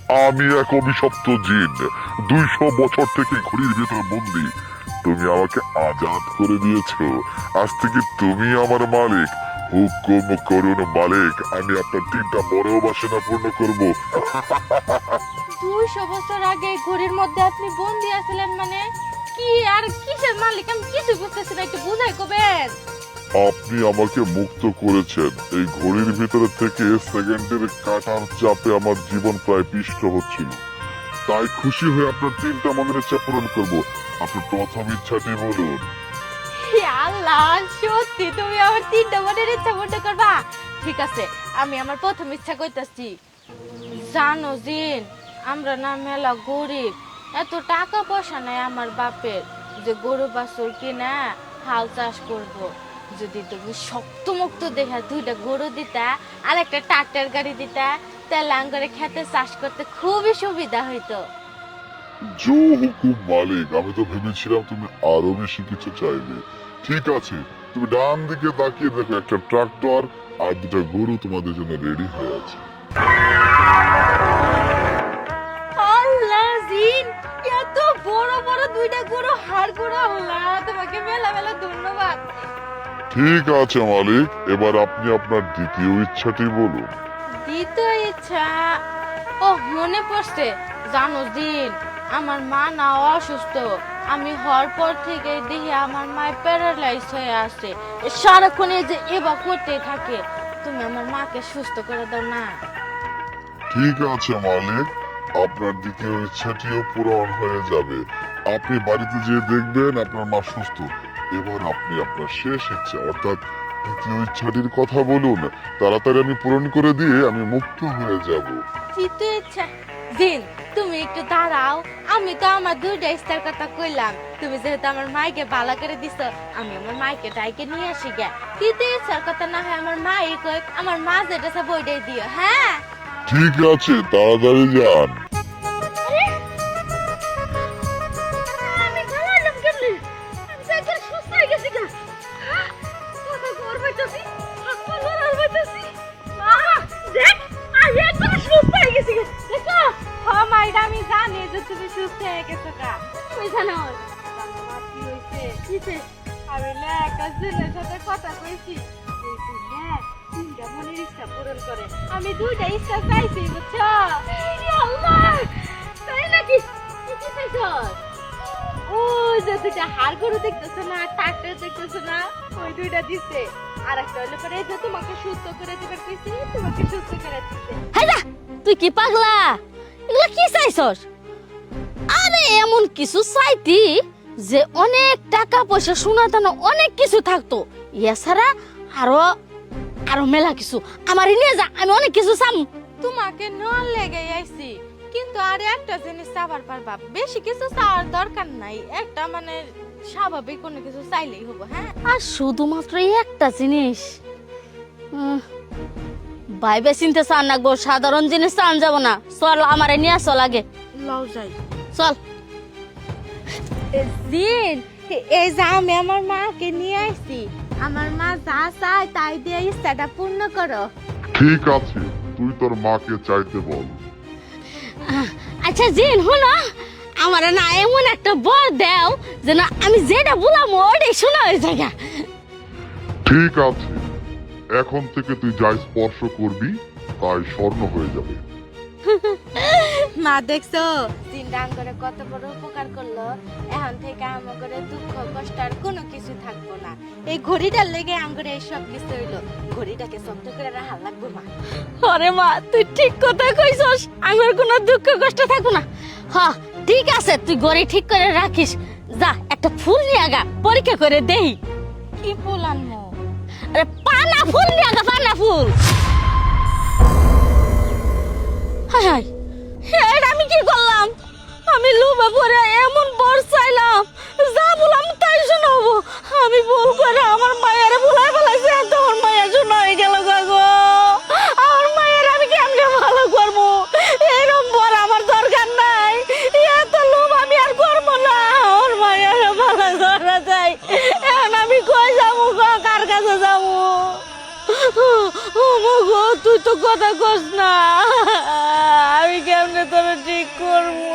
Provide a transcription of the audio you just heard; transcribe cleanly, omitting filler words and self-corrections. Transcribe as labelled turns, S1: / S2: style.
S1: আমি এক অভিশপ্ত জিন, 200 বছর থেকে ঘড়ির ভেতরে বন্দি। তুমি আমাকে আজাদ করে দিয়েছো। আজ থেকে তুমি আমার মালিক। হুকুম করুন মালিক, আমি আপনার 3টা বড় বাসনা পূর্ণ করব।
S2: 200 বছর আগে এই ঘড়ির মধ্যে আপনি বন্দি আছিলেন মানে? কি আর কিসের মালিক আমি কিছু বুঝতেছি না, একটু বুঝাই কবেন?
S1: আপনি আমাকে মুক্ত করেছেন। এই ঘড়ির ভিতরে থেকে সেকেন্ডের কাটার চাপে আমার জীবন প্রায় পিষ্ট হচ্ছিল। তাই খুশি হয়ে আপনার 3টা মনের ইচ্ছা পূরণ করব। আপনার প্রথম ইচ্ছাটি বলুন।
S2: হে আল্লাহ, সত্যি তুমি আমার 3টা মনের ইচ্ছা পূর্ণ করবা? ঠিক আছে, আমি আমার প্রথম ইচ্ছা কইতাছি। জানো জিন, আমরা না মেলা গরিব, এত টাকা পয়সা নাই আমার বাপের যে গরু বাছুর কিনা হাল চাষ করব। যদি তুমি শক্ত মুক্ত দেখা 2টা গরু দিতা আর একটা ট্রাক্টর গাড়ি দিতা, তাহলে আঙ্গরে খেতে চাষ করতে খুবই সুবিধা হইতো।
S1: জো হুকুম মালিক, আমি তো ভেবেছিলাম তুমি আরো বেশি কিছু চাইবে। ঠিক আছে, তুমি ডান দিকে তাকিয়ে দেখো, একটা ট্রাক্টর আর 2টা গরু তোমাদের জন্য রেডি হয়ে আছে।
S2: আল্লাহ জিন, এত বড় বড় 2টা গরু হাড় গরু, আল্লাহ তোমাকে মেলা মেলা ধন্যবাদ।
S1: ঠিক আছে মালিক, এবার আপনি আপনার দ্বিতীয় ইচ্ছাটি বলুন।
S2: দ্বিতীয় ইচ্ছা, ও মনে পড়ছে। জানো দিন, আমার মা না অসুস্থ। আমি হওয়ার পর থেকে দেখি আমার মা প্যারালাইজ হয়ে আছে, সারাক্ষণ এই যে এবা করতে থাকে। তুমি আমার মাকে সুস্থ করে দাও না?
S1: ঠিক আছে মালিক, আপনার দ্বিতীয় ইচ্ছাটিও পূরণ হয়ে যাবে। আপনি বাড়িতে যেয়ে দেখবেন আপনার মা সুস্থ। এবার আপনি আপনার শেষ ইচ্ছা অর্থাৎ তৃতীয় ইচ্ছাটির কথা বলুন। তাড়াতাড়ি আমি পূরণ করে দিয়ে আমি মুক্ত হয়ে যাব।
S2: তৃতীয় ইচ্ছা? দিন, তুমি একটু দাঁড়াও। আমি তো আমার 2টা ইচ্ছার কথা কইলাম। তুমি যেহেতু আমার মাইকে বালা করে দিছ, আমি আমার মাইকে ডাইকে নিয়ে আসি গে। তৃতীয় ইচ্ছার কথা না হয় আমার মাই কই, আমার মা যেটা সব ওইটাই দিও। হ্যাঁ
S1: ঠিক আছে, তাড়াতাড়ি যান।
S2: আমি খালাম কেমনে? আমি তো একবার সুস্থ হয়ে গেছি গা। কথা কর বাইতাছি, হাত পা লড়াল বাইতাছি। দেখ, আমি একবার সুস্থ হয়ে গেছি গা। দেখো, মাইরা আমি জানি যে তুমি সুস্থ হয়ে গেছো গা। তুই জানো মা কি হইছে? কিছে? আমি না একটা ছেলের সাথে কথা কইছি। এই ছেলে 3টা মনের ইচ্ছা পূরণ করে। আমি 2টা ইচ্ছা চাইছি, বুঝছো? এই আল্লাহ, তাই নাকি? কি চাইছো? ওই যে 2টা হাড় গরু দেখতেছো না, ট্রাক্টর দেখতেছো না, ওই 2টা দিছে। আর একটা হলো পরে যে তোমাকে সুস্থ করে দিবার কইছি, তোমাকে সুস্থ করে দিছে।
S3: হাইদা, তুই কি পাগলা? এগুলা কি চাইছস? আরে এমন কিছু চাইতি যে অনেক টাকা পয়সা সোনা দানা অনেক কিছু থাকতো। এছাড়া আরো আরো মেলা কিছু আমার নিয়ে যা, আমি অনেক কিছু চাম।
S2: তোমাকে নন লেগে আইছি, কিন্তু আর একটা জিনিস চাবার পারবা। বেশি কিছু চাওয়ার দরকার নাই, একটা মানে স্বাভাবিক কোনো কিছু চাইলেই হবো। হ্যাঁ,
S3: আর শুধুমাত্র এই একটা জিনিস বাইবে চিনতে চান না গো, সাধারণ জিনিস চান যাব না। চল আমার নিয়ে চল আগে,
S2: লও যাই।
S3: চল।
S2: দিন, এই যে আমি আমার মাকে নিয়ে আইছি, আমার মা যা চায় তাই দিয়ে ইচ্ছাটা পূর্ণ করো।
S1: ঠিক আছে, তুই তোর মাকে চাইতে বল।
S3: আচ্ছা জিন, হলো আমার না এমন একটা বর দেও যে না আমি যেটা বললাম ওটাই শোনা হয়ে যায়।
S1: ঠিক আছে, এখন থেকে তুই যা স্পর্শ করবি তাই স্বর্ণ হয়ে যাবে।
S2: মা দেখছো চিন্তা করে কত বড় উপকার করলো। এখন থেকে আমার দুঃখ কষ্ট আর কোনো কিছু থাকবো না। এই ঘড়িটার লেগে আঙ্গুরে সব কিছু হইলো। ঘড়িটাকে শক্ত করে রাখা লাগবো মা।
S3: আরে মা, তুই ঠিক কথা কইছস, আমার কোনো দুঃখ কষ্ট থাকবো না। হ্যাঁ ঠিক আছে, তুই গড়ি ঠিক করে রাখিস। যা একটা ফুল নিয়ে আগা, পরীক্ষা করে দেই।
S2: কি ফুল আনমো?
S3: আরে পানা ফুল নিয়ে আগা, পানা ফুল। হাই হাই, এটা আমি কি করলাম? আমি লোভে পড়ে এমন বর চাইলাম, যা বললাম তাই শোনাবো। আমি ভুল করে আমার মায়ের ভুলাই ফেলাইছি, আর তোমার মায়ের শোনা হয়ে গেল গো। আমার মায়ের আমি কেমনে ভালো করবো? এরকম বর আমার দরকার নাই। এত লোভ আমি আর করবো না। আমার মায়ের ভালো করা চাই। এখন আমি কই যাবো গো, কার কাছে যাবো? ও মগো তুই তো কথা কস না আমি কেমনে তোরা ঠিক করবো